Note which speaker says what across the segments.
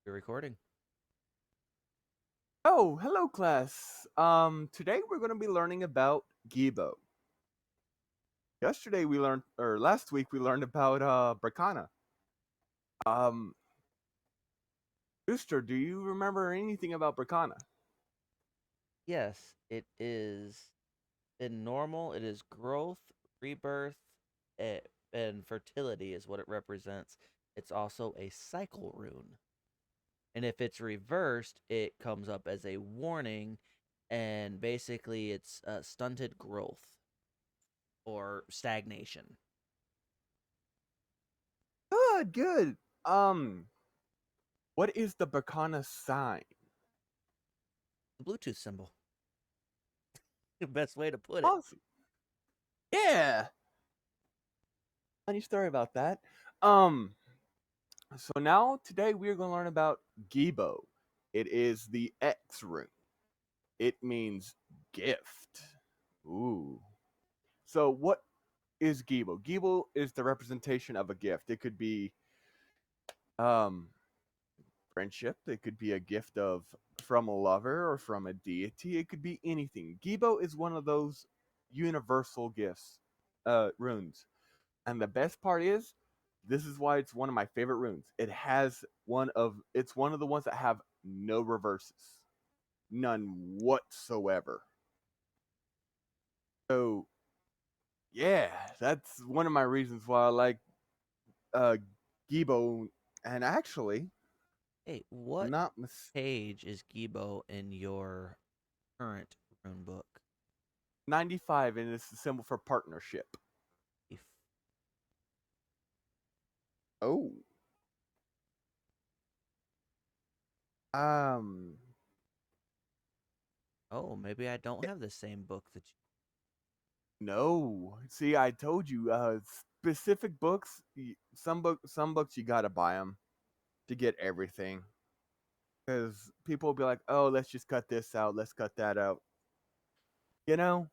Speaker 1: You're recording.
Speaker 2: Oh, hello class. Today we're going to be learning about Gebo. Yesterday we learned, or last week we learned about Bracana. Um, Booster, do you remember anything about Bracana?
Speaker 1: Yes, it is in normal. It is growth, rebirth, and fertility is what it represents. It's also a cycle rune. And if it's reversed, it comes up as a warning, and basically it's stunted growth or stagnation.
Speaker 2: Good, good. Um, what is the Bracana sign?
Speaker 1: The Bluetooth symbol. The best way to put it.
Speaker 2: Awesome. Yeah. Funny story about that. Um, so now today we are going to learn about Gebo. It is the X rune. It means gift. Ooh. So what is Gebo? Gebo is the representation of a gift. It could be um friendship, it could be a gift of from a lover or from a deity, it could be anything. Gebo is one of those universal gifts, runes. And the best part is this is why it's one of my favorite runes. It's one of the ones that have no reverses. None whatsoever. So yeah, that's one of my reasons why I like uh Gebo. And actually,
Speaker 1: Hey,
Speaker 2: I'm
Speaker 1: what
Speaker 2: not
Speaker 1: page is Gebo in your current rune book?
Speaker 2: 95, and it's the symbol for partnership.
Speaker 1: If
Speaker 2: Oh. Um
Speaker 1: Oh, maybe I don't have the same book that you.
Speaker 2: no. See, I told you specific books, some books you got to buy them to get everything cuz people will be like, "Oh, let's just cut this out, let's cut that out." You know,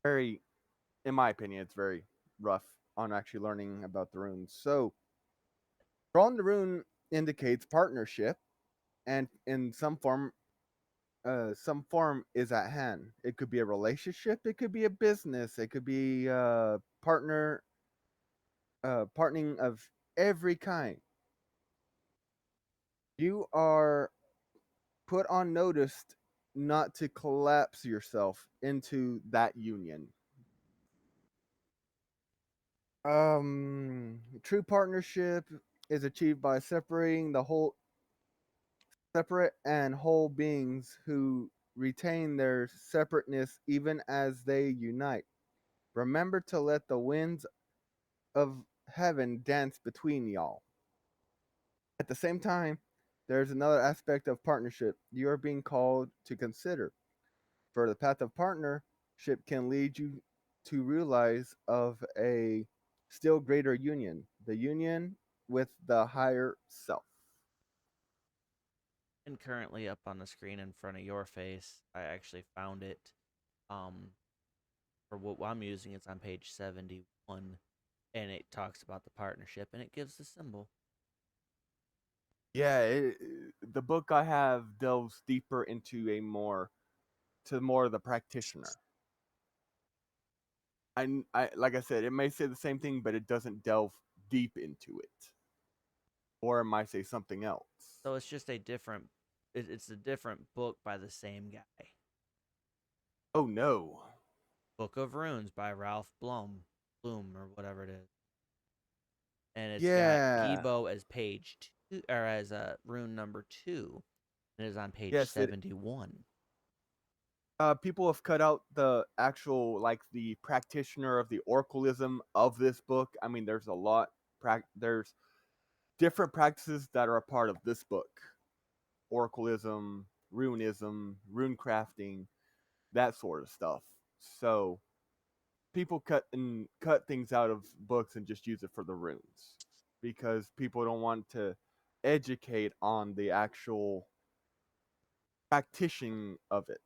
Speaker 2: very in my opinion, it's very rough on actually learning about the runes. So, drawing the rune indicates partnership and in some form is at hand. It could be a relationship, it could be a business, it could be partnering of every kind. You are put on notice not to collapse yourself into that union. True partnership is achieved by separating the whole separate and whole beings who retain their separateness even as they unite. Remember to let the winds of heaven dance between y'all. At the same time, there's another aspect of partnership you are being called to consider. For the path of partnership can lead you to realize of a still greater union, the union with the higher self.
Speaker 1: And currently up on the screen in front of your face, I actually found it. Um, for what I'm using, it's on page 71, and it talks about the partnership, and it gives the symbol.
Speaker 2: Yeah, the book I have delves deeper into more of the practitioner. I like I said, it may say the same thing, but it doesn't delve deep into it, or it might say something else.
Speaker 1: So it's just a different. It's a different book by the same guy.
Speaker 2: Oh no!
Speaker 1: Book of Runes by Ralph Bloom or whatever it is, and it's got
Speaker 2: Yeah,
Speaker 1: Gebo as page two or as rune number two, and it is on page
Speaker 2: yes, it
Speaker 1: 71.
Speaker 2: people have cut out the actual like the practitioner of the oracleism of this book. I mean, there's a lot. There's different practices that are a part of this book: oracleism, runism, rune crafting, that sort of stuff. So people cut things out of books and just use it for the runes because people don't want to educate on the actual practicing of it.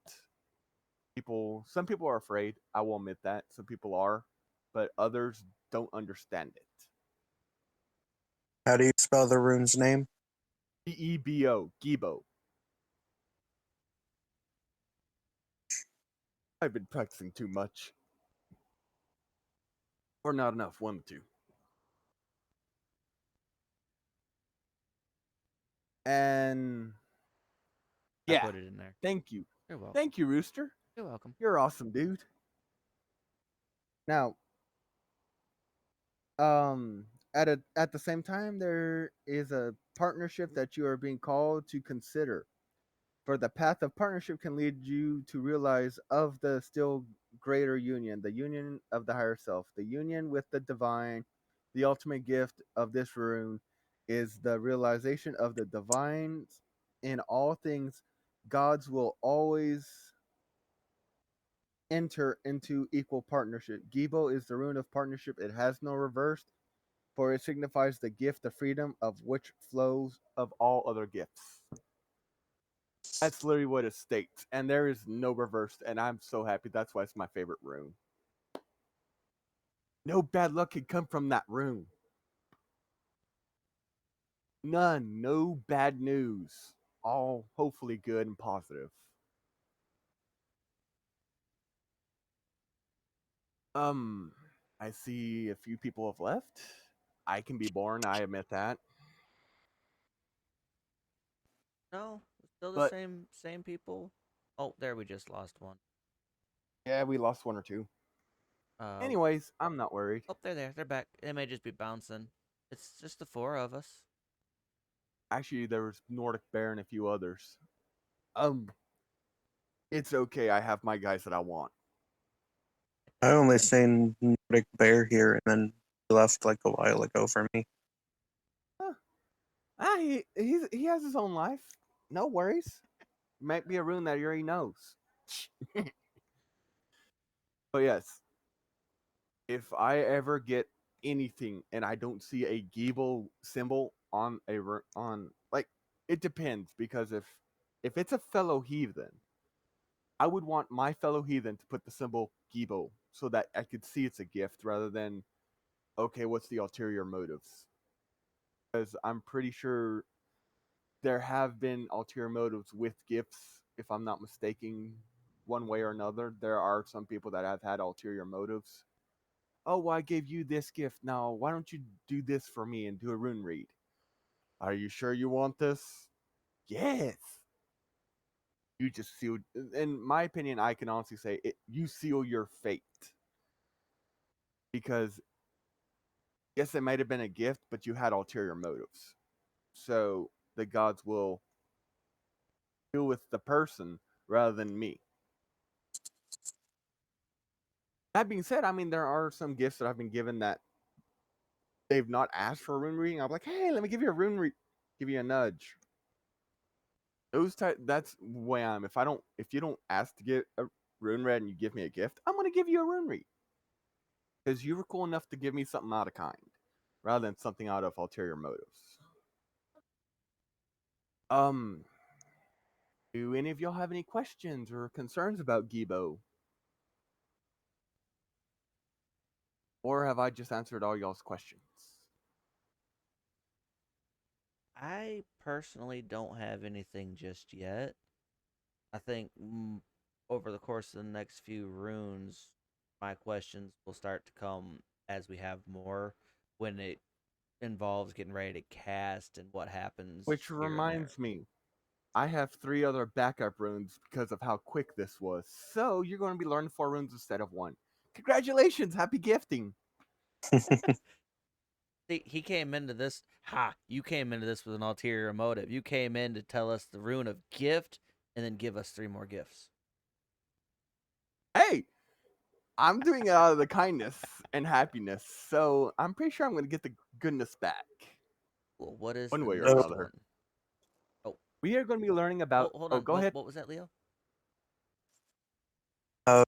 Speaker 2: Some people are afraid. I will admit that some people are, but others don't understand it.
Speaker 3: How do you spell the rune's name?
Speaker 2: Gebo. Gebo. I've been practicing too much. Or not enough, one of the two. And
Speaker 1: I
Speaker 2: yeah,
Speaker 1: put it in there.
Speaker 2: thank you.
Speaker 1: You're welcome.
Speaker 2: Thank you, Rooster.
Speaker 1: You're welcome.
Speaker 2: You're awesome, dude. Now, at the same time, there is a partnership that you are being called to consider. For the path of partnership can lead you to realize of the still greater union, the union of the higher self, the union with the divine. The ultimate gift of this rune is the realization of the divine in all things. Gods will always enter into equal partnership. Gebo is the rune of partnership. It has no reverse, for it signifies the gift of freedom of which flows of all other gifts. That's literally what it states, and there is no reverse, and I'm so happy. That's why it's my favorite rune. No bad luck can come from that rune. None. No bad news. All hopefully good and positive. Um, I see a few people have left. I can be born. I admit that.
Speaker 1: No, still the
Speaker 2: But
Speaker 1: same people. Oh, there we just lost one.
Speaker 2: yeah, we lost one or two.
Speaker 1: Uh,
Speaker 2: Anyways, I'm not worried.
Speaker 1: oh, they're there. They're back. They may just be bouncing. It's just the four of us.
Speaker 2: Actually, there was Nordic Bear and a few others. Um, it's okay. I have my guys that I want.
Speaker 3: I only seen Nordic Bear here, and then he left like a while ago for me.
Speaker 2: Huh. He has his own life. No worries. Might be a rune that he already knows. But yes, if I ever get anything and I don't see a Gebo symbol on on like it depends because if it's a fellow heathen, I would want my fellow heathen to put the symbol Gebo so that I could see it's a gift rather than okay, what's the ulterior motives? Because I'm pretty sure there have been ulterior motives with gifts, if I'm not mistaken, one way or another. There are some people that have had ulterior motives. Oh, well, I gave you this gift. Now, why don't you do this for me and do a rune read? Are you sure you want this? Yes. You just sealed. In my opinion, I can honestly say it. You seal your fate because yes, it might have been a gift, but you had ulterior motives. So the gods will deal with the person rather than me. That being said, I mean there are some gifts that I've been given that they've not asked for a rune reading. I'm like, hey, let me give you a rune read, give you a nudge. Those type. That's way I'm. If you don't ask to get a rune read and you give me a gift, I'm gonna give you a rune read because you were cool enough to give me something out of kind, rather than something out of ulterior motives. Um, do any of y'all have any questions or concerns about Gebo, or have I just answered all y'all's questions?
Speaker 1: I personally don't have anything just yet. I think over the course of the next few runes, my questions will start to come as we have more when it involves getting ready to cast and what happens
Speaker 2: Which
Speaker 1: here and there.
Speaker 2: reminds me, I have 3 other backup runes because of how quick this was. So you're going to be learning 4 runes instead of one. Congratulations! Happy gifting.
Speaker 1: See, he came into this. Ha! You came into this with an ulterior motive. You came in to tell us the rune of gift and then give us three more gifts.
Speaker 2: Hey, I'm doing it out of the kindness and happiness, so I'm pretty sure I'm going to get the goodness back,
Speaker 1: Well, what is
Speaker 2: one
Speaker 1: the
Speaker 2: way or
Speaker 3: So,
Speaker 1: next
Speaker 2: another.
Speaker 1: one? Oh,
Speaker 2: We are going to be learning about.
Speaker 1: hold
Speaker 2: Oh,
Speaker 1: on.
Speaker 2: go ahead.
Speaker 1: What was that, Leo?
Speaker 3: uh,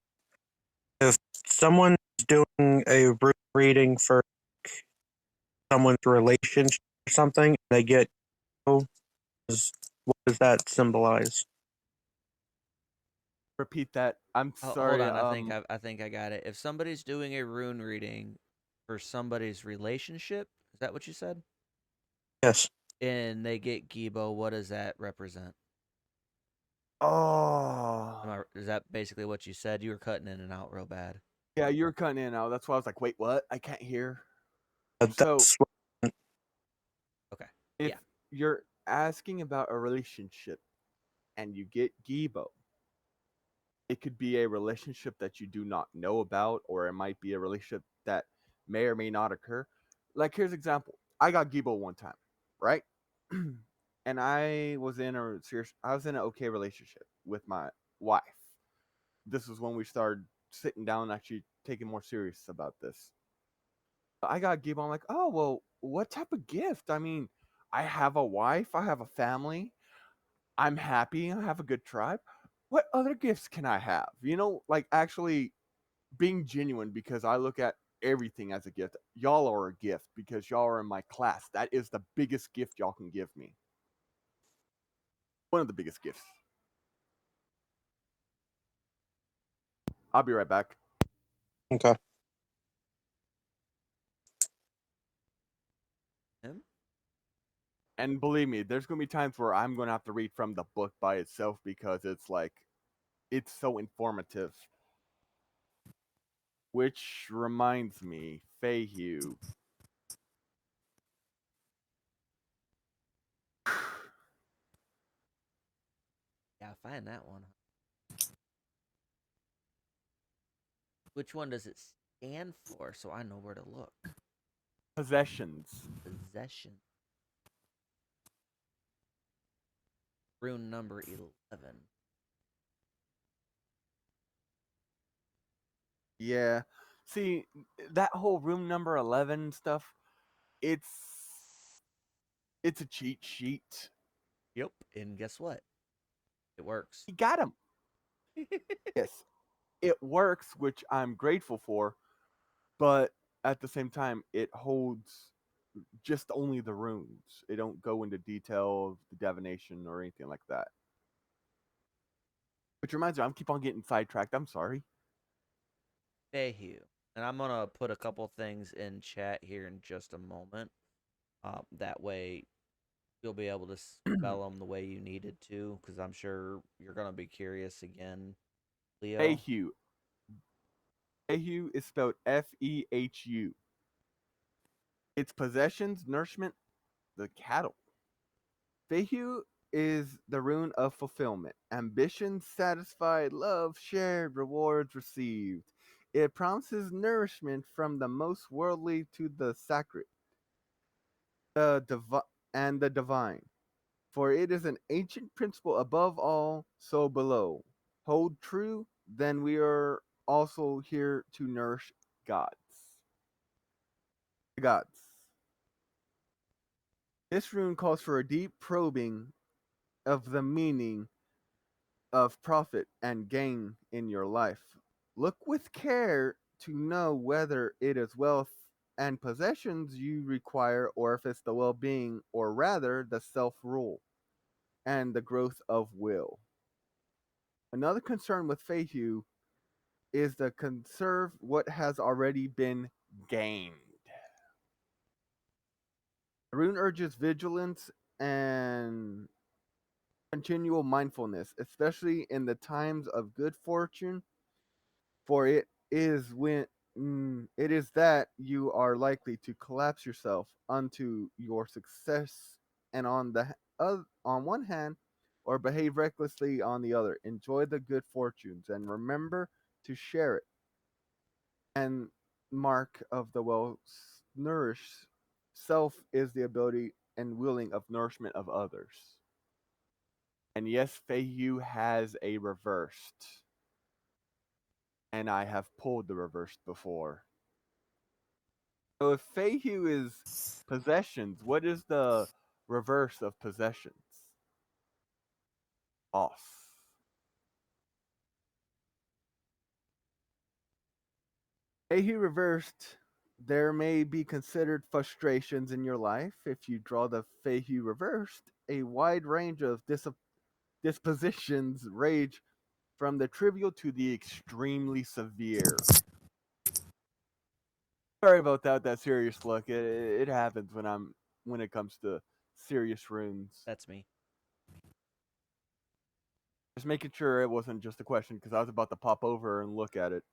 Speaker 3: if someone's doing a root reading for someone's relationship or something, they get what does that symbolize?
Speaker 2: Repeat that. I'm
Speaker 1: Hold
Speaker 2: sorry.
Speaker 1: on. I think I got it. If somebody's doing a rune reading for somebody's relationship, is that what you said?
Speaker 3: Yes.
Speaker 1: and they get Gebo, what does that represent?
Speaker 2: Oh,
Speaker 1: Is that basically what you said? You were cutting in and out real bad.
Speaker 2: yeah, you're cutting in now. That's why I was like, wait, what? I can't hear. So,
Speaker 3: That's
Speaker 1: Okay.
Speaker 2: if
Speaker 1: Yeah.
Speaker 2: you're asking about a relationship and you get Gebo, it could be a relationship that you do not know about, or it might be a relationship that may or may not occur. Like, here's an example. I got Gebo one time, right? And I was in an okay relationship with my wife. This was when we started sitting down and actually taking more serious about this. I got Gebo. I'm like, oh well, what type of gift? I mean, I have a wife, I have a family, I'm happy, I have a good tribe. What other gifts can I have? Like actually being genuine, because I look at everything as a gift. Y'all are a gift because y'all are in my class. That is the biggest gift y'all can give me. One of the biggest gifts. I'll be right back.
Speaker 3: okay.
Speaker 1: Him?
Speaker 2: And believe me, there's going to be times where I'm going to have to read from the book by itself because it's so informative. Which reminds me, Fehu.
Speaker 1: Yeah, find that one. Which one does it stand for so I know where to look?
Speaker 2: Possessions.
Speaker 1: Possession. Rune number 11.
Speaker 2: Yeah. See, that whole room number 11 stuff, it's it's a cheat sheet.
Speaker 1: Yep. And guess what? It works.
Speaker 2: You got him. Yes. It works, which I'm grateful for, but at the same time, it holds just only the runes. It don't go into detail of the divination or anything like that. Which reminds me, I'm keep on getting sidetracked. I'm sorry.
Speaker 1: Fehu. And I'm going to put a couple things in chat here in just a moment. That way you'll be able to spell them the way you needed to, because I'm sure you're going to be curious again, Leo.
Speaker 2: Fehu. Fehu is spelled Fehu. Its possessions, nourishment, the cattle. Fehu is the rune of fulfillment. Ambition satisfied, love shared, rewards received. It promises nourishment from the most worldly to the sacred, and the divine. For it is an ancient principle above all, so below. Hold true, then we are also here to nourish gods. The gods. This rune calls for a deep probing of the meaning of profit and gain in your life. Look with care to know whether it is wealth and possessions you require, or if it's the well being, or rather the self rule and the growth of will. Another concern with Fehu is to conserve what has already been gained. The rune urges vigilance and continual mindfulness, especially in the times of good fortune, for it is that you are likely to collapse yourself unto your success, and on one hand, or behave recklessly on the other. Enjoy the good fortunes and remember to share it. And mark of the well nourished self is the ability and willing of nourishment of others. And yes, Fehu has a reversed, and I have pulled the reversed before. So if Fehu is possessions, what is the reverse of possessions? Off. Fehu reversed, there may be considered frustrations in your life. If you draw the Fehu reversed, a wide range of dispositions rage from the trivial to the extremely severe. Sorry about that serious look. It happens when it comes to serious runes.
Speaker 1: That's me.
Speaker 2: Just making sure it wasn't just a question because I was about to pop over and look at it.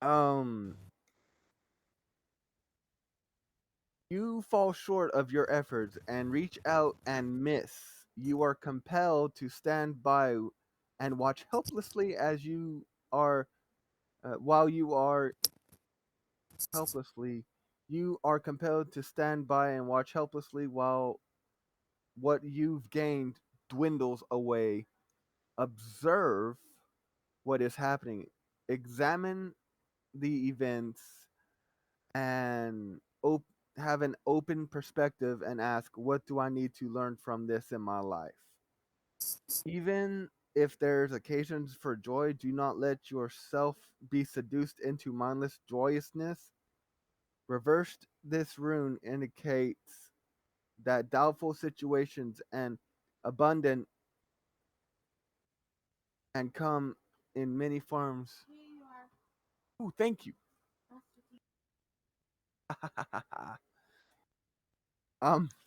Speaker 2: Um, you fall short of your efforts and reach out and miss. You are compelled to stand by and watch helplessly as you are, while you are helplessly, you are compelled to stand by and watch helplessly while what you've gained dwindles away. Observe what is happening. Examine the events and have an open perspective and ask, what do I need to learn from this in my life? Even if there's occasions for joy, do not let yourself be seduced into mindless joyousness. Reversed, this rune indicates that doubtful situations and abundant and come in many forms. Ooh, thank you.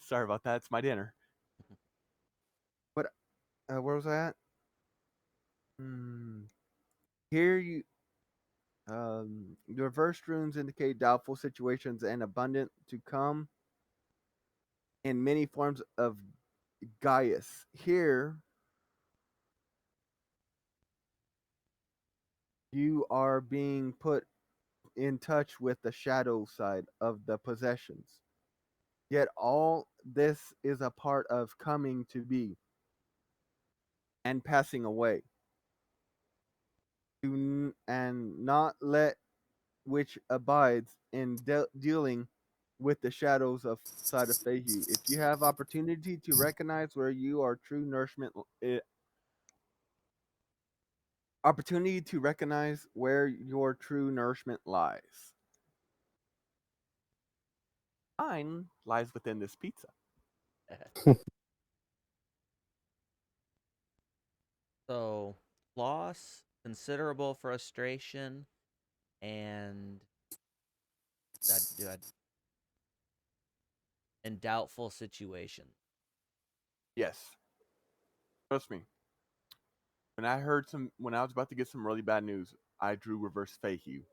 Speaker 2: Sorry about that. It's my dinner. But where was I at? Hmm. Here you the reversed runes indicate doubtful situations and abundant to come in many forms of Gaius. Here you are being put in touch with the shadow side of the possessions. Yet all this is a part of coming to be and passing away. And not let which abides in dealing with the shadows of side of Fehu. If you have opportunity to recognize where you are true nourishment, opportunity to recognize where your true nourishment lies. Mine lies within this pizza.
Speaker 1: So, loss, considerable frustration, and I in doubtful situation.
Speaker 2: Yes, trust me. When I was about to get some really bad news, I drew reverse Fehu.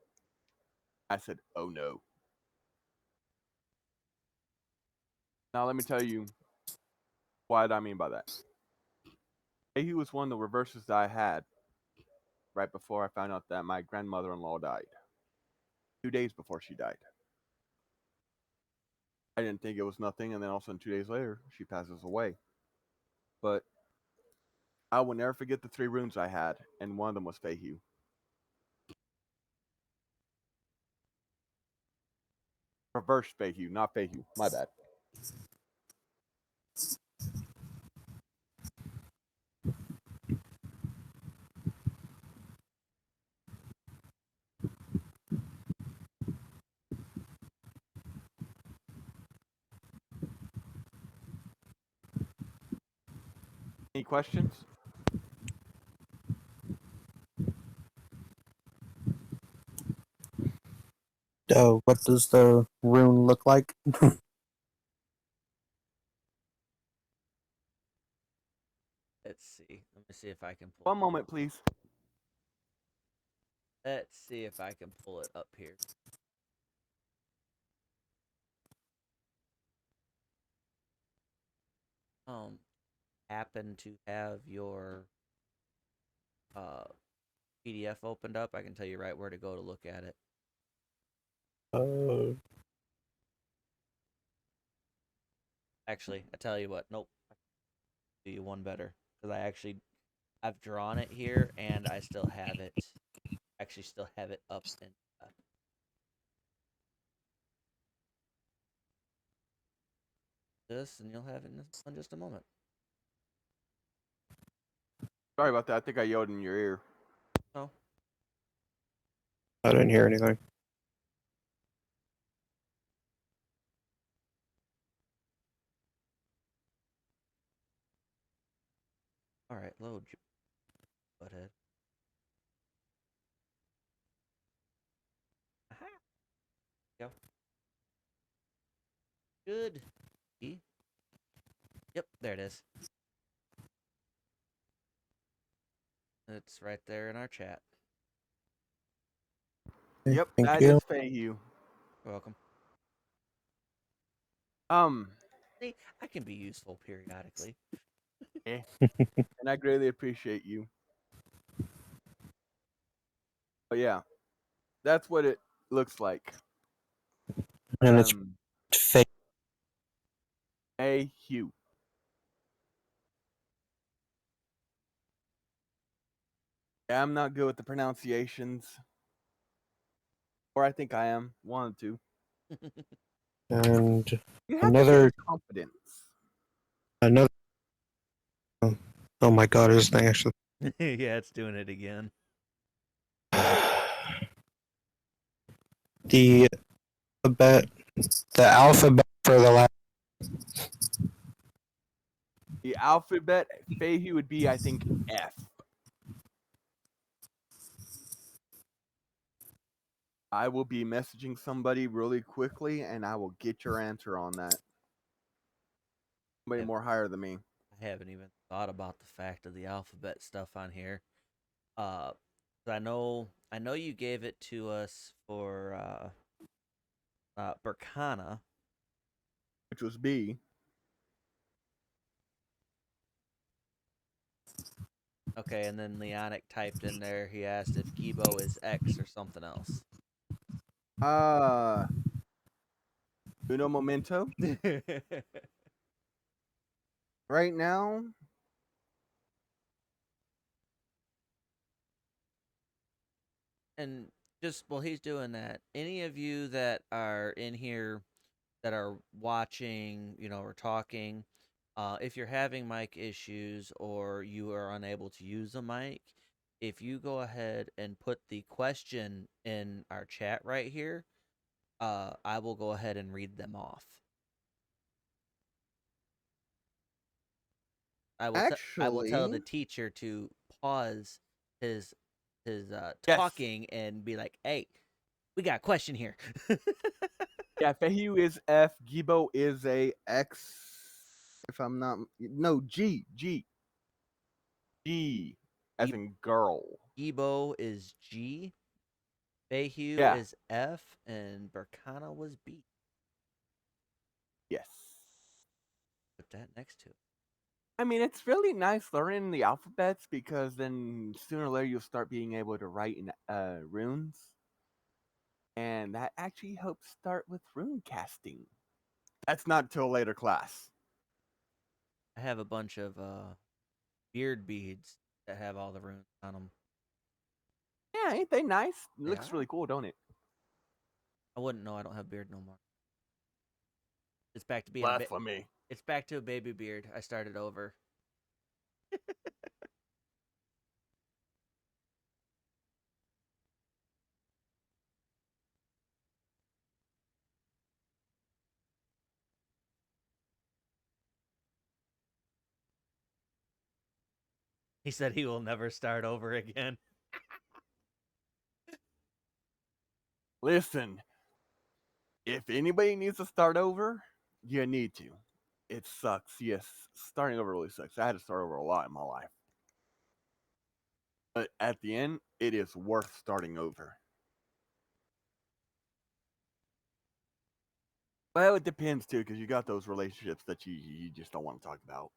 Speaker 2: I said, "Oh no." Now let me tell you what I mean by that. Fehu was one of the reverses that I had right before I found out that my grandmother-in-law died. 2 days before she died. I didn't think it was nothing, and then all of a sudden, 2 days later, she passes away. But I will never forget the 3 runes I had, and one of them was Fehu. Reverse Fehu, not Fehu. My bad. Any questions?
Speaker 3: What does the rune look like?
Speaker 1: Let's see. Let me see if I can pull.
Speaker 2: One moment, please.
Speaker 1: Let's see if I can pull it up here. Happen to have your uh PDF opened up, I can tell you right where to go to look at it.
Speaker 3: Uh,
Speaker 1: Actually, I tell you what, nope. I'll do you one better because I've drawn it here and I still have it. Actually, still have it up in. This, and you'll have it in just a moment.
Speaker 2: Sorry about that. I think I yelled in your ear.
Speaker 1: Oh,
Speaker 3: I didn't hear anything.
Speaker 1: all right. Load. Butthead. Aha. Go. should be. Yep, there it is. It's right there in our chat.
Speaker 2: Yep,
Speaker 3: Thank
Speaker 2: that
Speaker 3: you.
Speaker 2: is Fehu.
Speaker 1: You're welcome.
Speaker 2: Um,
Speaker 1: See, I can be useful periodically.
Speaker 2: and I greatly appreciate you. But yeah, that's what it looks like.
Speaker 3: And it's fake.
Speaker 2: Fehu. Yeah, I'm not good with the pronunciations. Or I think I am. One of the two.
Speaker 3: And
Speaker 2: You have to say it with confidence.
Speaker 3: another. Oh my god, is this thing actually?
Speaker 1: Yeah, it's doing it again.
Speaker 3: The alphabet, the alphabet for the last.
Speaker 2: The alphabet, Fehu would be, I think, F. I will be messaging somebody really quickly, and I will get your answer on that. Somebody
Speaker 1: Yep.
Speaker 2: more higher than me.
Speaker 1: I haven't even thought about the fact of the alphabet stuff on here. I know you gave it to us for Berkana.
Speaker 2: Which was B.
Speaker 1: Okay, and then Leonic typed in there. He asked if Gebo is X or something else.
Speaker 2: Uno momento. Right now,
Speaker 1: And just while he's doing that, any of you that are in here that are watching, or talking, if you're having mic issues or you are unable to use a mic, if you go ahead and put the question in our chat right here, I will go ahead and read them off. I will tell
Speaker 2: actually,
Speaker 1: the teacher to pause his his
Speaker 2: Yes.
Speaker 1: talking and be like, "Hey, we got a question here."
Speaker 2: Yeah, Fehu is F. Gebo is a X. If I'm not, no, G, as
Speaker 1: Ge-
Speaker 2: in girl.
Speaker 1: Gebo is G, Fehu
Speaker 2: Yeah.
Speaker 1: is F, and Berkana was B.
Speaker 2: Yes.
Speaker 1: Put that next to it.
Speaker 2: I mean, it's really nice learning the alphabets because then sooner or later you'll start being able to write in runes, and that actually helps start with rune casting. That's not till a later class.
Speaker 1: I have a bunch of beard beads that have all the runes on them.
Speaker 2: Yeah, ain't they nice? It
Speaker 1: They
Speaker 2: looks
Speaker 1: are.
Speaker 2: really cool, don't it?
Speaker 1: I wouldn't know. I don't have beard no more. It's back to being
Speaker 2: Blasphemy.
Speaker 1: it's back to a baby beard. I started over. He said he will never start over again.
Speaker 2: Listen, if anybody needs to start over, you need to. It sucks. Yes, starting over really sucks. I had to start over a lot in my life. But at the end, it is worth starting over. Well, it depends too, because you got those relationships that you just don't want to talk about.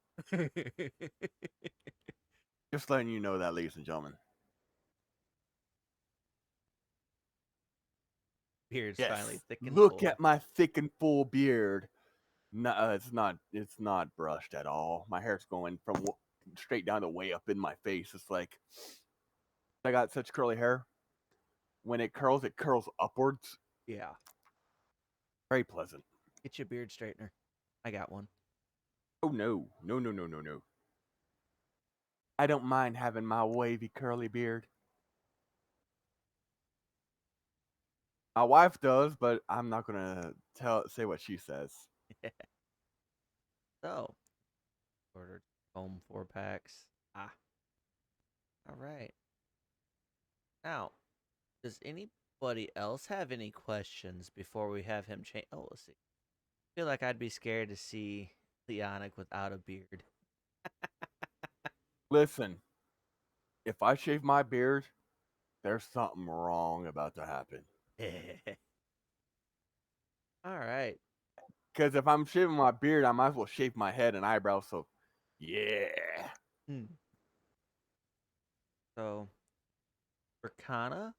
Speaker 2: Just letting you know that, ladies and gentlemen.
Speaker 1: Beard's
Speaker 2: Yes,
Speaker 1: finally thick and
Speaker 2: look
Speaker 1: full.
Speaker 2: at my thick and full beard. No, it's not. It's not brushed at all. My hair's going from straight down to way up in my face. It's like I got such curly hair. When it curls upwards.
Speaker 1: Yeah.
Speaker 2: Very pleasant.
Speaker 1: Get you a beard straightener. I got one.
Speaker 2: Oh no, no, no, no, no, no. I don't mind having my wavy curly beard. My wife does, but I'm not gonna say what she says.
Speaker 1: So, ordered home 4 packs. Ah. All right. Now, does anybody else have any questions before we have him change? Oh, let's see. feel like I'd be scared to see Leonic without a beard.
Speaker 2: Listen, if I shave my beard, there's something wrong about to happen.
Speaker 1: All right.
Speaker 2: Because if I'm shaving my beard, I might as well shave my head and eyebrows. So, yeah.
Speaker 1: Hmm. So, for Kana,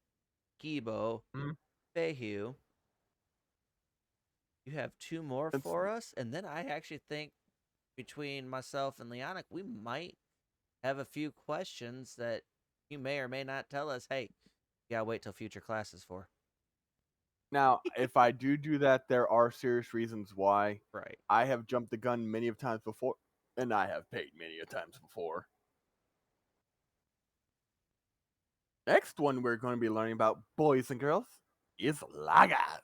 Speaker 1: Gebo,
Speaker 2: Mhm.
Speaker 1: Fehu, you have two more
Speaker 2: It's-
Speaker 1: for us, and then I actually think between myself and Leonic, we might have a few questions that you may or may not tell us. Hey, you gotta wait till future classes for.
Speaker 2: Now, if I do that, there are serious reasons why.
Speaker 1: Right.
Speaker 2: I have jumped the gun many of times before, and I have paid many a times before. Next one we're going to be learning about, boys and girls, is Lagaz.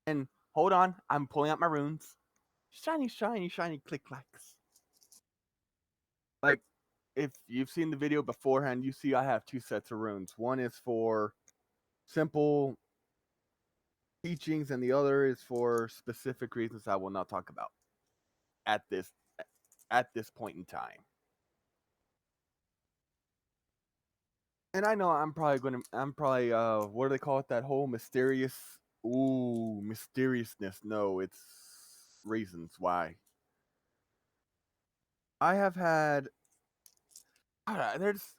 Speaker 2: And hold on, I'm pulling out my runes. Shiny, shiny, shiny click clacks. Like, if you've seen the video beforehand, you see I have two sets of runes. One is for simple teachings, and the other is for specific reasons I will not talk about at this point in time. And I know I'm probably what do they call it, that whole mysterious mysteriousness. No, it's reasons why. I have had there's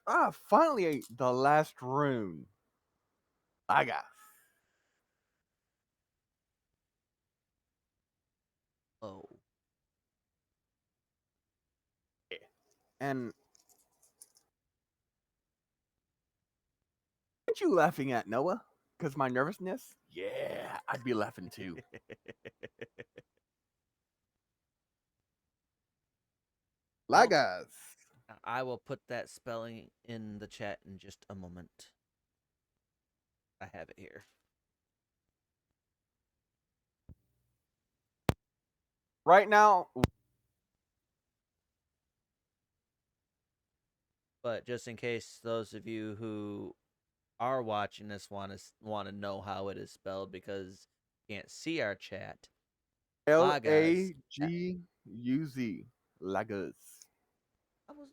Speaker 2: finally the last rune. I got.
Speaker 1: Oh.
Speaker 2: And aren't you laughing at, Noah? Because my nervousness? Yeah, I'd be laughing too.
Speaker 1: Well,
Speaker 2: Lagaz.
Speaker 1: I will put that spelling in the chat in just a moment. I have it here.
Speaker 2: Right now,
Speaker 1: But just in case those of you who are watching this want to know how it is spelled because you can't see our chat. Lagaz.
Speaker 2: Laguz. Laguz.
Speaker 1: I was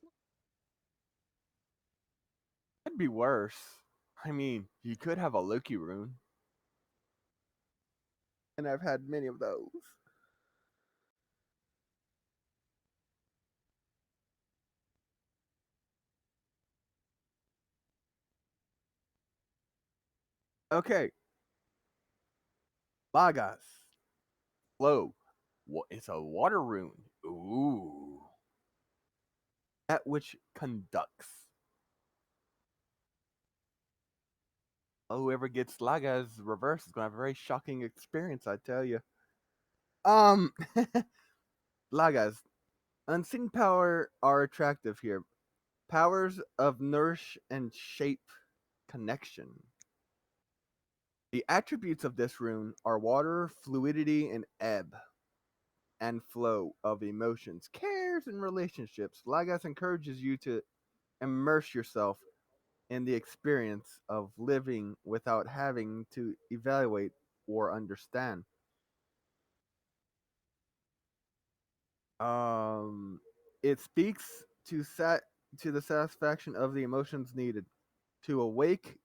Speaker 2: It'd be worse. I mean, you could have a Loki rune. And I've had many of those. Okay. Lagaz. Flow. It's a water rune. Ooh. That which conducts. Whoever gets Lagaz reverse is going to have a very shocking experience, I tell you. Um, Lagaz. Unseen power are attractive here. Powers of nourish and shape connection. The attributes of this rune are water, fluidity, and ebb and flow of emotions, cares, and relationships. Lagos encourages you to immerse yourself in the experience of living without having to evaluate or understand. Um, it speaks to the satisfaction of the emotions needed to awake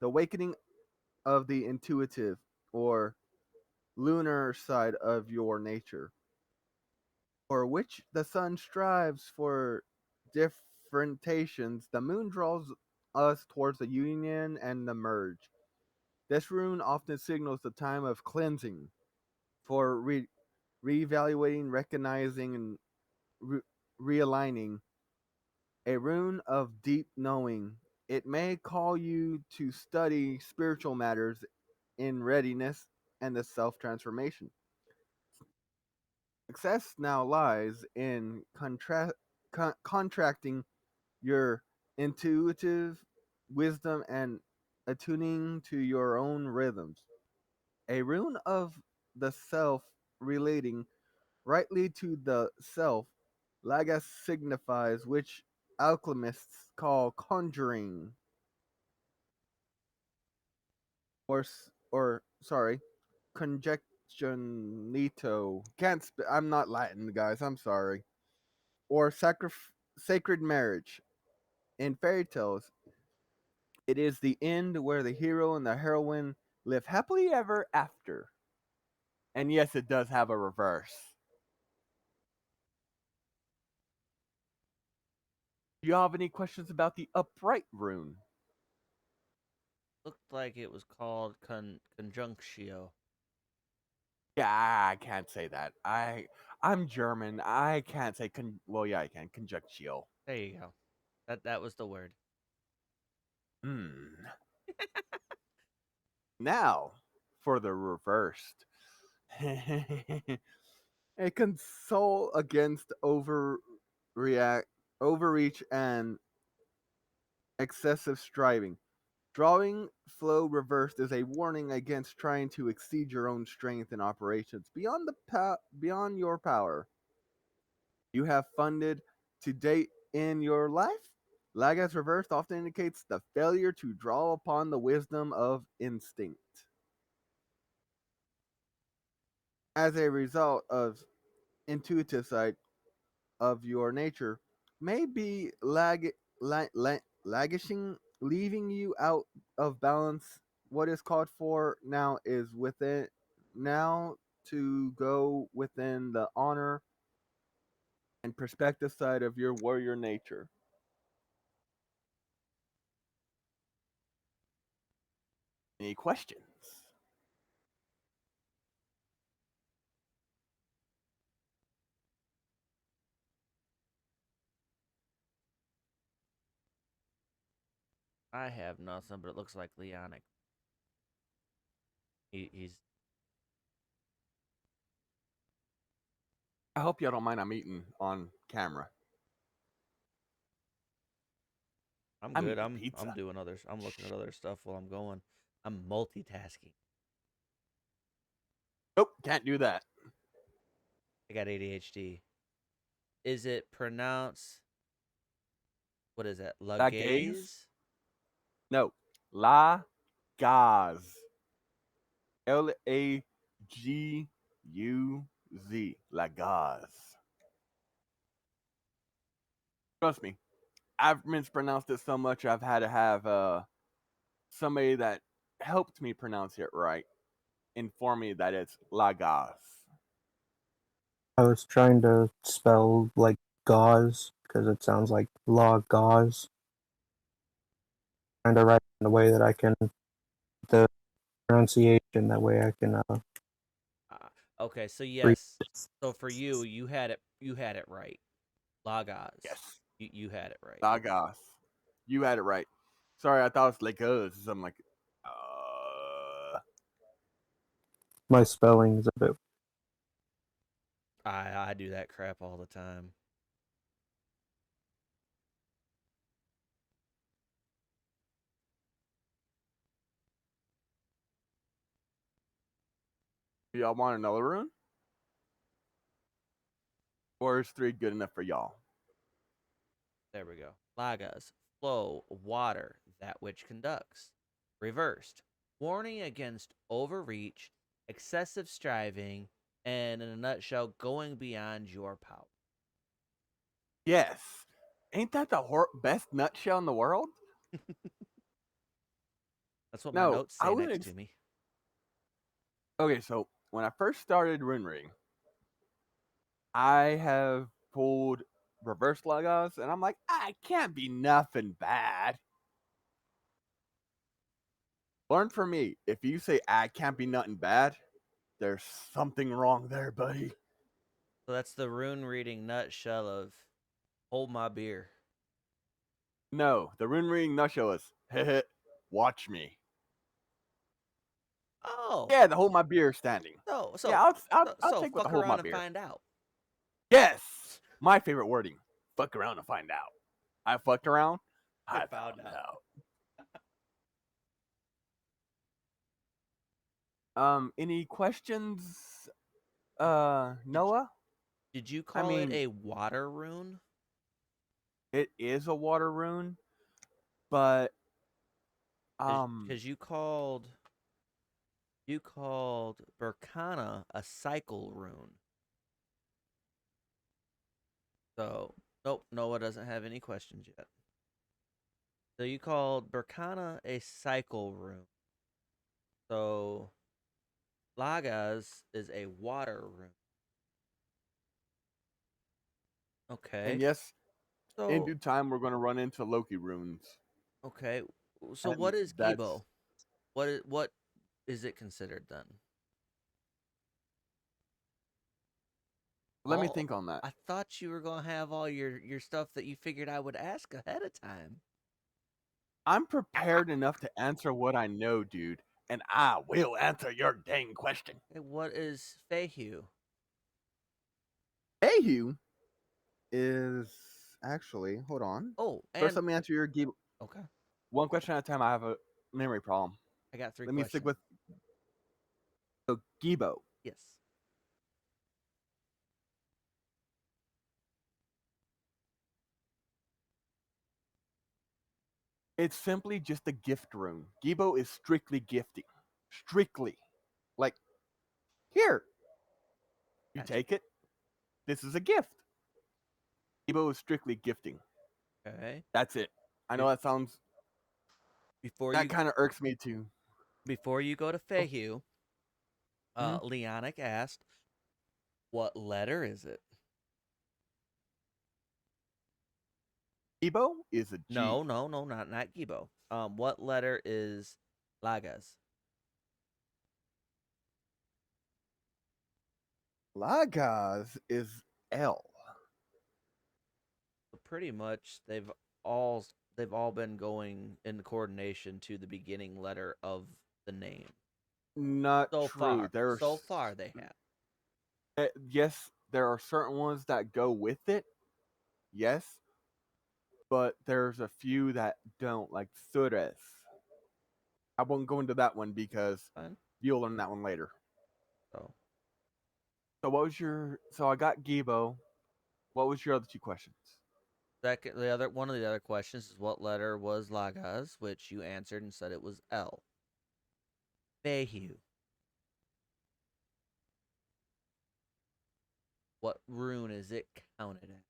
Speaker 2: the awakening of the intuitive or lunar side of your nature, for which the sun strives for differentiations. The moon draws us towards the union and the merge. This rune often signals the time of cleansing, for reevaluating, recognizing, and realigning. A rune of deep knowing. It may call you to study spiritual matters in readiness and the self transformation. Success now lies in contracting your intuitive wisdom and attuning to your own rhythms. A rune of the self relating rightly to the self, Lagas signifies, which alchemists call conjuring, or sorry, conjectionito. I'm not Latin, guys. I'm sorry. Or sacred marriage. In fairy tales, it is the end where the hero and the heroine live happily ever after. And yes, it does have a reverse. Do you have any questions about the upright rune?
Speaker 1: Looked like it was called conjunctio.
Speaker 2: Yeah, I can't say that. I'm German. I can't say well, yeah, I can conjectio.
Speaker 1: There you go. That was the word.
Speaker 2: Hmm. Now for the reversed. A console against overreach and excessive striving. Drawing flow reversed is a warning against trying to exceed your own strength in operations beyond your power. You have funded to date in your life. Lagaz reversed often indicates the failure to draw upon the wisdom of instinct. As a result of intuitive side of your nature may be laggishing, leaving you out of balance. What is called for now is within now to go within the honor and perspective side of your warrior nature. Any questions?
Speaker 1: I have nothing, but it looks like Leonic. He's.
Speaker 2: I hope y'all don't mind I'm eating on camera.
Speaker 1: I'm
Speaker 2: I'm
Speaker 1: good.
Speaker 2: eating
Speaker 1: I'm
Speaker 2: pizza.
Speaker 1: doing others. I'm looking at other stuff while I'm going. I'm multitasking.
Speaker 2: Nope, can't do that.
Speaker 1: I got ADHD. Is it pronounced? What is that?
Speaker 2: La gaze?
Speaker 1: Lagaz?
Speaker 2: No. La gaz. Laguz. Lagaz. Trust me, I've mispronounced it so much I've had to have somebody that helped me pronounce it right inform me that it's Lagaz.
Speaker 3: I was trying to spell like gauze because it sounds like law gauze. Trying to write it in a way that I can the pronunciation that way I can
Speaker 1: Okay, so
Speaker 3: read.
Speaker 1: yes. So for you, you had it. You had it right. Lagaz.
Speaker 2: Yes,
Speaker 1: You had it right.
Speaker 2: Lagaz. You had it right. Sorry, I thought it was Laguz. I'm like, uh,
Speaker 3: My spelling is a bit.
Speaker 1: I do that crap all the time.
Speaker 2: do y'all want another rune? Or is 3 good enough for y'all?
Speaker 1: There we go. Lagaz. Flow, water, that which conducts. Reversed. Warning against overreach, excessive striving, and in a nutshell, going beyond your power.
Speaker 2: Yes. Ain't that the best nutshell in the world?
Speaker 1: That's what my
Speaker 2: No,
Speaker 1: notes
Speaker 2: I
Speaker 1: say
Speaker 2: was
Speaker 1: next to me.
Speaker 2: okay. So when I first started rune reading, I have pulled reverse Lagos, and I'm like, I can't be nothing bad. Learn from me. If you say I can't be nothing bad, there's something wrong there, buddy.
Speaker 1: So that's the rune reading nutshell of hold my beer.
Speaker 2: No, the rune reading nutshell is, heh, watch me.
Speaker 1: Oh,
Speaker 2: Yeah, the hold my beer standing.
Speaker 1: so
Speaker 2: Yeah,
Speaker 1: so
Speaker 2: I'll
Speaker 1: so
Speaker 2: take with the
Speaker 1: fuck
Speaker 2: hold my
Speaker 1: around and
Speaker 2: beer.
Speaker 1: find out.
Speaker 2: Yes, my favorite wording. Fuck around and find out. I fucked around.
Speaker 1: I
Speaker 2: I
Speaker 1: found
Speaker 2: found
Speaker 1: out.
Speaker 2: out. Any questions,
Speaker 1: Did
Speaker 2: Noah?
Speaker 1: did you
Speaker 2: I
Speaker 1: call it
Speaker 2: mean,
Speaker 1: a water rune?
Speaker 2: it is a water rune, but
Speaker 1: Because you called You called Berkana a cycle rune. So, nope, Noah doesn't have any questions yet. So you called Berkana a cycle rune. So Lagaz is a water rune.
Speaker 2: And
Speaker 1: Okay.
Speaker 2: yes, in
Speaker 1: So
Speaker 2: due time, we're going to run into Loki runes.
Speaker 1: okay. So
Speaker 2: And
Speaker 1: what is
Speaker 2: that's.
Speaker 1: Gebo? What is it considered then?
Speaker 2: Let me
Speaker 1: All
Speaker 2: think on that.
Speaker 1: I thought you were gonna have all your stuff that you figured I would ask ahead of time.
Speaker 2: I'm prepared enough to answer what I know, dude. And I will answer your dang question.
Speaker 1: Okay, what is Fehu?
Speaker 2: Fehu is actually, hold on.
Speaker 1: Oh,
Speaker 2: First,
Speaker 1: and
Speaker 2: let me answer your
Speaker 1: okay,
Speaker 2: one question at a time. I have a memory problem.
Speaker 1: I got three
Speaker 2: Let me stick
Speaker 1: questions.
Speaker 2: with Gebo.
Speaker 1: Yes.
Speaker 2: It's simply just a gift rune. Gebo is strictly gifting. Strictly. Like, here, you
Speaker 1: Gotcha.
Speaker 2: take it. This is a gift. Gebo is strictly gifting.
Speaker 1: Okay.
Speaker 2: That's it. I know
Speaker 1: Be-
Speaker 2: that sounds,
Speaker 1: Before
Speaker 2: that
Speaker 1: you
Speaker 2: kind of irks me too.
Speaker 1: before you go to
Speaker 2: Oh,
Speaker 1: Fehu,
Speaker 2: mhm.
Speaker 1: Leonic asked, "What letter is it?"
Speaker 2: Gebo is a
Speaker 1: No,
Speaker 2: G.
Speaker 1: no, no, not Gibo. What letter is Lagaz?
Speaker 2: Lagaz is L.
Speaker 1: So pretty much they've all been going in coordination to the beginning letter of the name.
Speaker 2: Not
Speaker 1: So
Speaker 2: true.
Speaker 1: far, so far they have.
Speaker 2: Yes, there are certain ones that go with it. Yes, but there's a few that don't, like Sures. I won't go into that one because
Speaker 1: Fine.
Speaker 2: you'll learn that one later.
Speaker 1: So
Speaker 2: So what was your? So I got Gebo. What was your other two questions?
Speaker 1: second, the other one of the other questions is what letter was Lagaz, which you answered and said it was L. Fehu. What rune is it counted at?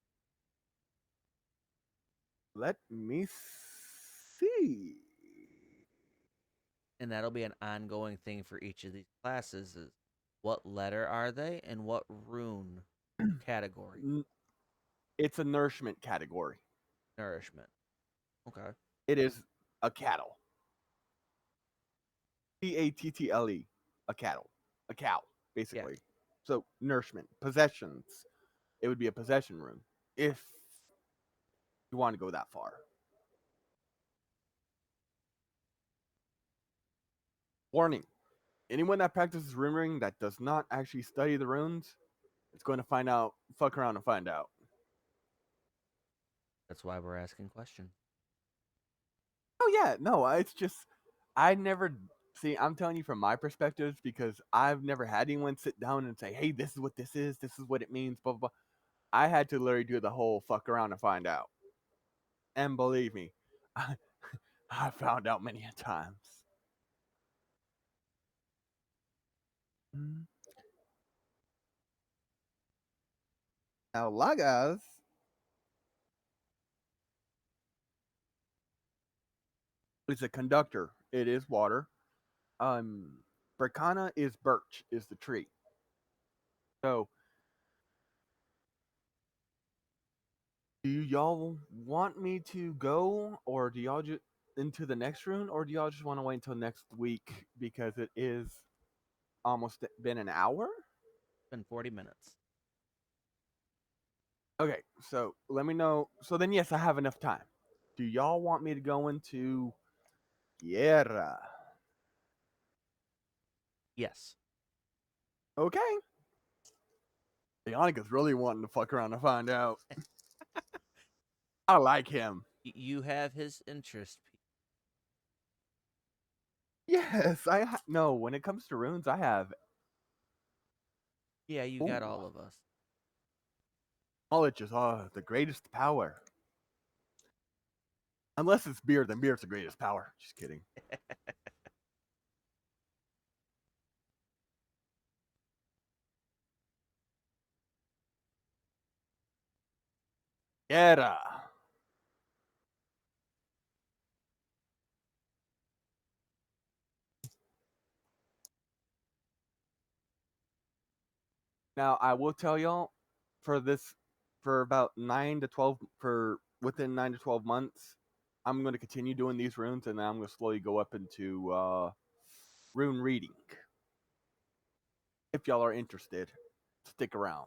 Speaker 2: Let me see.
Speaker 1: And that'll be an ongoing thing for each of these classes is what letter are they and what rune category?
Speaker 2: It's a nourishment category.
Speaker 1: Nourishment. Okay.
Speaker 2: It is a cattle. Cattle. A cattle. A cow,
Speaker 1: Yeah.
Speaker 2: basically. So nourishment. Possessions. It would be a possession rune. If you want to go that far. Warning. Anyone that practices rune ring that does not actually study the runes is going to fuck around and find out.
Speaker 1: That's why we're asking questions.
Speaker 2: Oh yeah, no, it's just I never see. I'm telling you from my perspective because I've never had anyone sit down and say, "Hey, this is what this is. This is what it means." Blah blah blah. I had to literally do the whole fuck around and find out. And believe me, I found out many a times. Mm. Now, Lagaz is a conductor. It is water. Bracana is birch, is the tree. So, do y'all want me to go, or do y'all just into the next rune, or do y'all just want to wait until next week because it is almost been an hour?
Speaker 1: It's been 40 minutes.
Speaker 2: Okay, so let me know. So then, yes, I have enough time. Do y'all want me to go into Jera?
Speaker 1: Yes.
Speaker 2: Okay. Bionica's really wanting to fuck around to find out. I like him.
Speaker 1: You have his interest.
Speaker 2: Yes, no. When it comes to runes, I have.
Speaker 1: Yeah, you got
Speaker 2: Ooh,
Speaker 1: all of us.
Speaker 2: knowledge is the greatest power. Unless it's beer, then beer's the greatest power. Just kidding. Jera. Now I will tell y'all for this for about 9 to 12 for within 9 to 12 months, I'm going to continue doing these runes, and then I'm going to slowly go up into rune reading. If y'all are interested, stick around.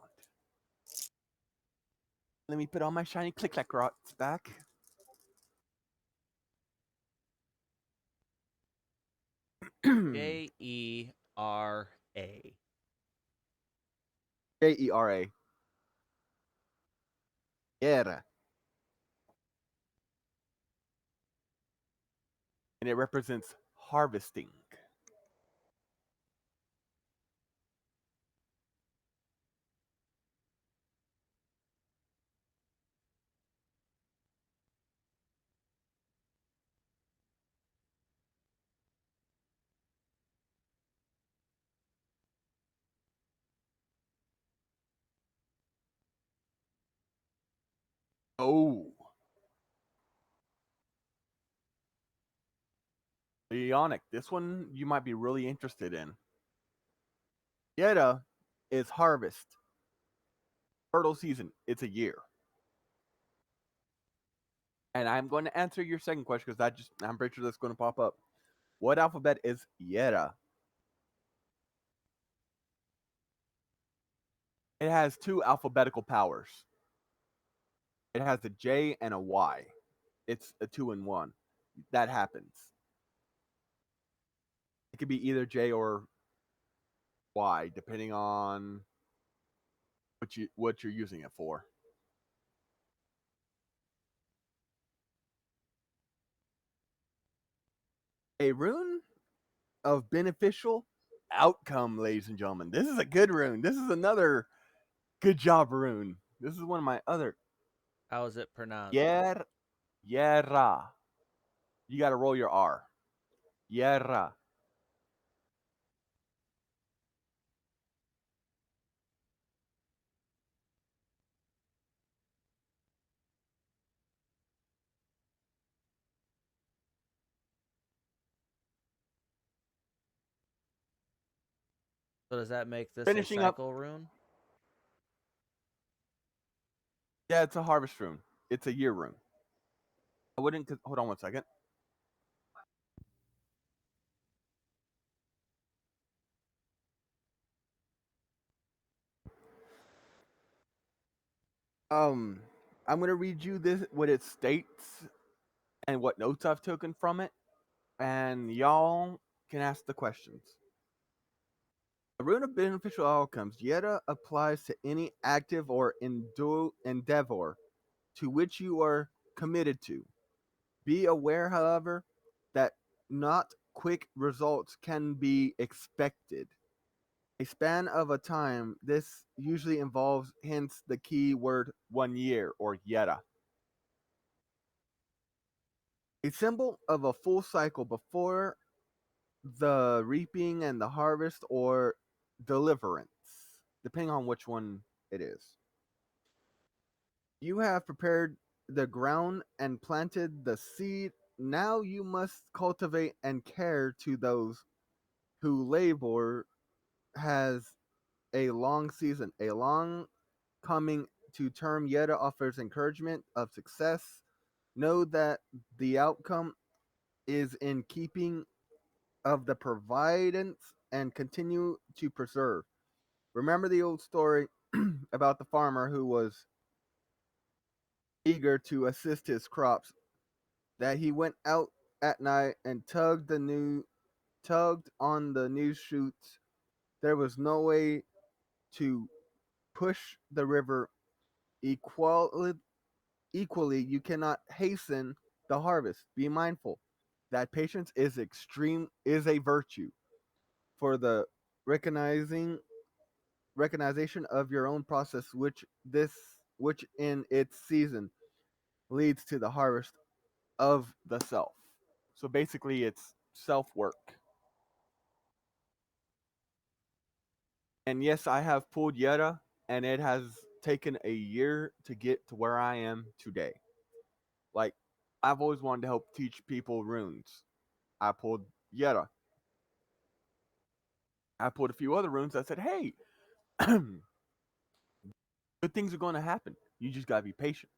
Speaker 2: Let me put all my shiny click clack rots back.
Speaker 1: Jera.
Speaker 2: Jera. Jera. And it represents harvesting. Oh. Leonic. This one you might be really interested in. Jera is harvest. Fertile season. It's a year. And I'm going to answer your second question because I'm pretty sure that's going to pop up. What alphabet is Jera? It has two alphabetical powers. It has a J and a Y. It's a 2-in-1. That happens. It could be either J or Y, depending on what you're using it for. A rune of beneficial outcome, ladies and gentlemen. This is a good rune. This is another good job rune. This is one of my other.
Speaker 1: How is it pronounced?
Speaker 2: Jera. You got to roll your R. Jera.
Speaker 1: So does that make this a
Speaker 2: Finishing up.
Speaker 1: cycle rune?
Speaker 2: Yeah, it's a harvest rune. It's a year rune. I wouldn't. Hold on one second. I'm gonna read you this what it states and what notes I've taken from it, and y'all can ask the questions. A rune of beneficial outcomes. Jera applies to any active or endeavor to which you are committed to. Be aware, however, that not quick results can be expected. A span of a time, this usually involves, hence the key word 1 year or Jera. A symbol of a full cycle before the reaping and the harvest or deliverance, depending on which one it is. You have prepared the ground and planted the seed. Now you must cultivate and care to those who labor has a long season, a long coming to term. Jera offers encouragement of success. Know that the outcome is in keeping of the providence and continue to preserve. Remember the old story about the farmer who was eager to assist his crops, that he went out at night and tugged on the new shoots. There was no way to push the river equally. You cannot hasten the harvest. Be mindful that patience is a virtue for the recognition of your own process, which in its season leads to the harvest of the self. So basically it's self work. And yes, I have pulled Jera, and it has taken a year to get to where I am today. Like, I've always wanted to help teach people runes. I pulled Jera. I pulled a few other runes that said, hey, good things are going to happen. You just got to be patient.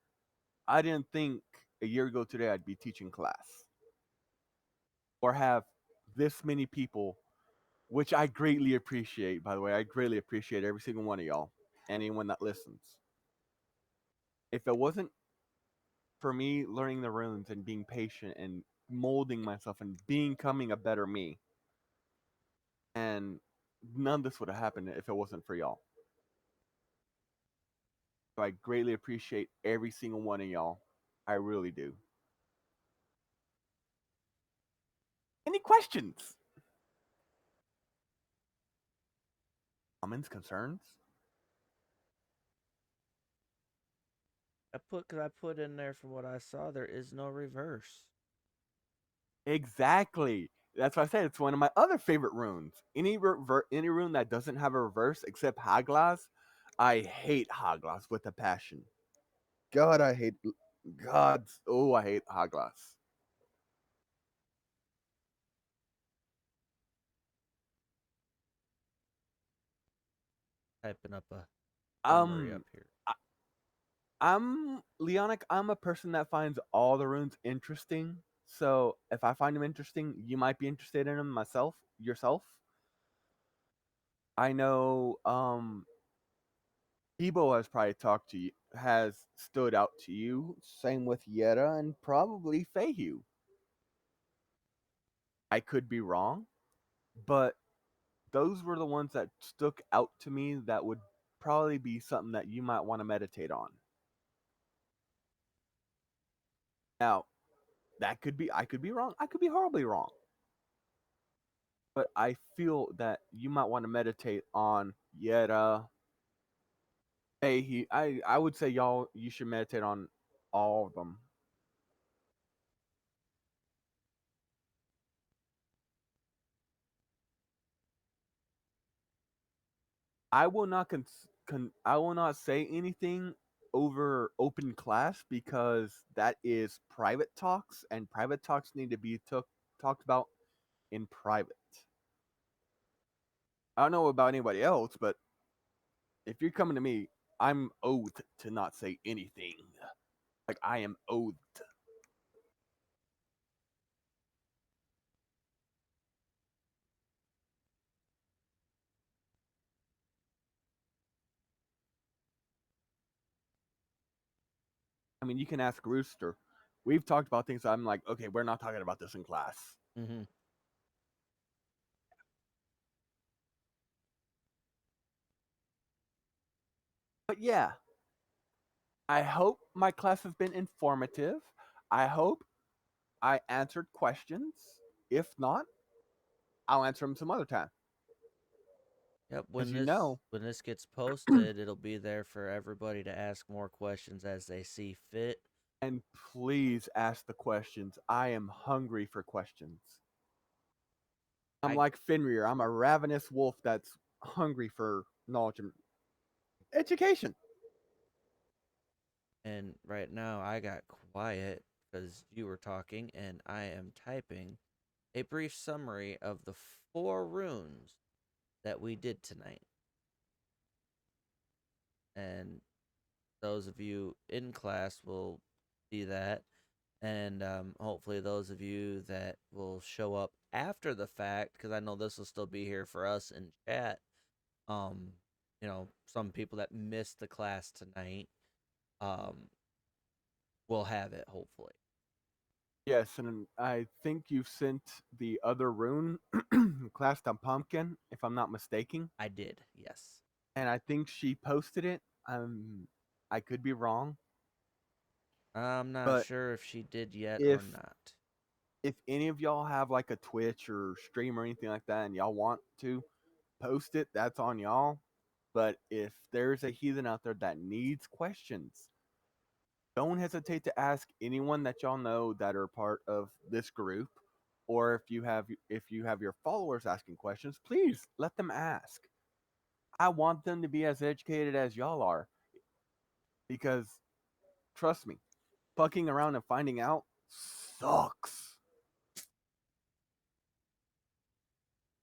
Speaker 2: I didn't think a year ago today I'd be teaching class or have this many people, which I greatly appreciate, by the way. I greatly appreciate every single one of y'all, anyone that listens. If it wasn't for me learning the runes and being patient and molding myself and becoming a better me, and none of this would have happened if it wasn't for y'all. So I greatly appreciate every single one of y'all. I really do. Any questions? Comments, concerns?
Speaker 1: I put in there from what I saw, there is no reverse.
Speaker 2: Exactly. That's why I said it's one of my other favorite runes. Any rune that doesn't have a reverse except Haglas, I hate Haglas with a passion. God, I hate God's. Oh, I hate Haglas.
Speaker 1: Typing up a summary up
Speaker 2: Um,
Speaker 1: here.
Speaker 2: I'm Leonic. I'm a person that finds all the runes interesting. So if I find them interesting, you might be interested in them yourself. I know Gebo has probably talked to you, has stood out to you. Same with Jera and probably Fehu. I could be wrong, but those were the ones that stuck out to me that would probably be something that you might want to meditate on. Now, I could be wrong. I could be horribly wrong. But I feel that you might want to meditate on Yeta. I would say you should meditate on all of them. I will not I will not say anything over open class because that is private talks and private talks need to be talked about in private. I don't know about anybody else, but if you're coming to me, I'm oathed to not say anything. Like I am oathed. I mean, you can ask Rooster. We've talked about things. I'm like, okay, we're not talking about this in class.
Speaker 1: Mm-hmm.
Speaker 2: But yeah, I hope my class has been informative. I hope I answered questions. If not, I'll answer them some other time.
Speaker 1: Yep.
Speaker 2: As you know,
Speaker 1: When this gets posted, it'll be there for everybody to ask more questions as they see fit.
Speaker 2: and please ask the questions. I am hungry for questions. I'm
Speaker 1: I
Speaker 2: like Fenrir. I'm a ravenous wolf that's hungry for knowledge and education.
Speaker 1: And right now I got quiet because you were talking, and I am typing a brief summary of the 4 runes that we did tonight. And those of you in class will see that. And hopefully, those of you that will show up after the fact, because I know this will still be here for us in chat. Um, some people that missed the class tonight um, will have it, hopefully.
Speaker 2: Yes, and I think you've sent the other rune class to Pumpkin, if I'm not mistaken.
Speaker 1: I did, yes.
Speaker 2: And I think she posted it. I could be wrong,
Speaker 1: I'm not
Speaker 2: but
Speaker 1: sure if she did yet or
Speaker 2: if
Speaker 1: not.
Speaker 2: if any of y'all have like a Twitch or stream or anything like that, and y'all want to post it, that's on y'all. But if there's a heathen out there that needs questions, don't hesitate to ask anyone that y'all know that are part of this group, or if you have your followers asking questions, please let them ask. I want them to be as educated as y'all are. Because trust me, fucking around and finding out sucks.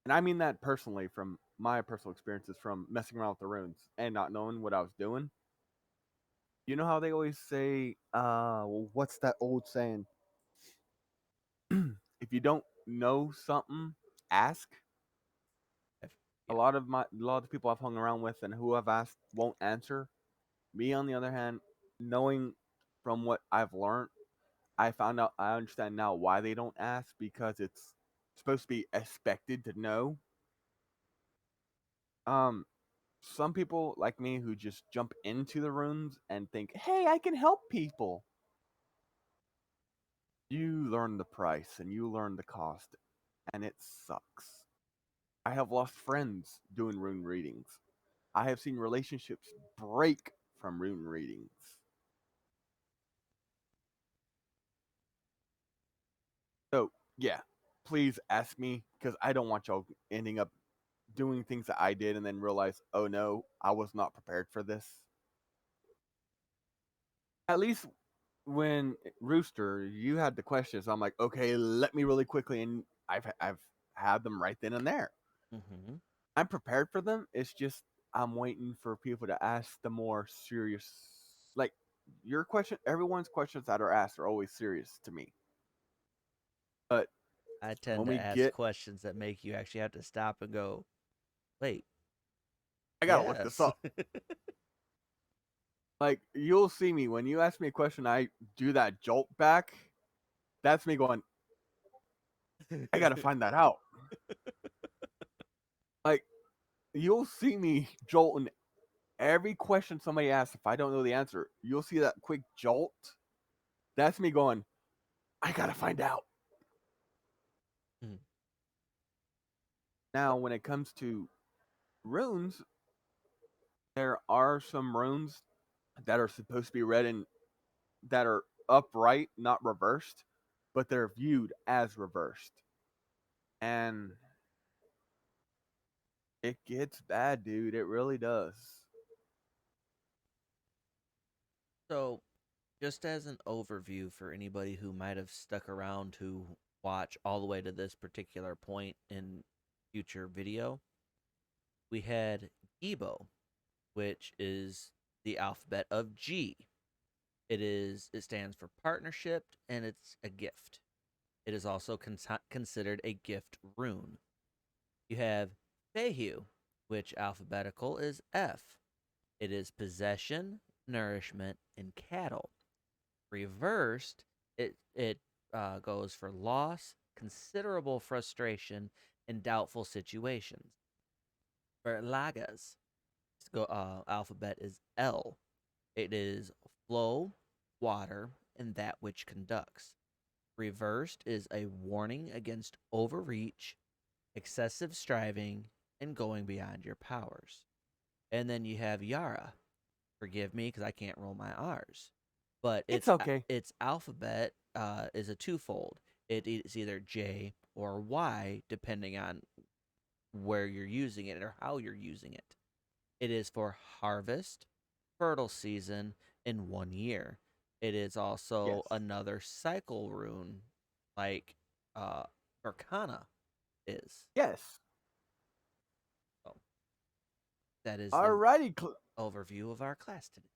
Speaker 2: And I mean that personally from my personal experiences from messing around with the runes and not knowing what I was doing. You know how they always say, well, what's that old saying? If you don't know something, ask. A
Speaker 1: Yeah.
Speaker 2: lot of the people I've hung around with and who I've asked won't answer. Me, on the other hand, knowing from what I've learned, I understand now why they don't ask because it's supposed to be expected to know. Um, some people like me who just jump into the rooms and think, "Hey, I can help people." You learn the price and you learn the cost, and it sucks. I have lost friends doing rune readings. I have seen relationships break from rune readings. So, yeah, please ask me because I don't want y'all ending up doing things that I did and then realize, oh no, I was not prepared for this. At least when Rooster, you had the questions, I'm like, okay, let me really quickly, and I've had them right then and there.
Speaker 1: Mm-hmm.
Speaker 2: I'm prepared for them. It's just I'm waiting for people to ask the more serious, like your question. Everyone's questions that are asked are always serious to me. But
Speaker 1: I tend
Speaker 2: when
Speaker 1: to
Speaker 2: we
Speaker 1: ask
Speaker 2: get,
Speaker 1: questions that make you actually have to stop and go, wait,
Speaker 2: I gotta look this
Speaker 1: yes.
Speaker 2: up. Like you'll see me when you ask me a question, I do that jolt back. That's me going, I gotta find that out. Like you'll see me jolting every question somebody asks. If I don't know the answer, you'll see that quick jolt. That's me going, I gotta find out.
Speaker 1: Mm.
Speaker 2: Now, when it comes to runes, there are some runes that are supposed to be read in that are upright, not reversed, but they're viewed as reversed. And it gets bad, dude. It really does.
Speaker 1: So, just as an overview for anybody who might have stuck around to watch all the way to this particular point in future video, we had Gebo, which is the alphabet of G. It stands for partnership and it's a gift. It is also considered a gift rune. You have Fehu, which alphabetical is F. It is possession, nourishment, and cattle. Reversed, it goes for loss, considerable frustration, and doubtful situations. For Lagaz, alphabet is L. It is flow, water, and that which conducts. Reversed is a warning against overreach, excessive striving, and going beyond your powers. And then you have Jera. Forgive me because I can't roll my R's. But
Speaker 2: It's okay.
Speaker 1: its alphabet is a twofold. It is either J or Y, depending on where you're using it or how you're using it. It is for harvest, fertile season in 1 year. It is
Speaker 2: Yes.
Speaker 1: also another cycle rune, like Arcana is.
Speaker 2: Yes.
Speaker 1: So that is the
Speaker 2: Alrighty,
Speaker 1: overview of our class today.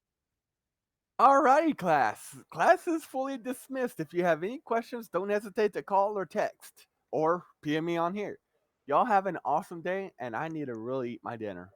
Speaker 2: alrighty, class. Class is fully dismissed. If you have any questions, don't hesitate to call or text or PM me on here. Y'all have an awesome day, and I need to really eat my dinner.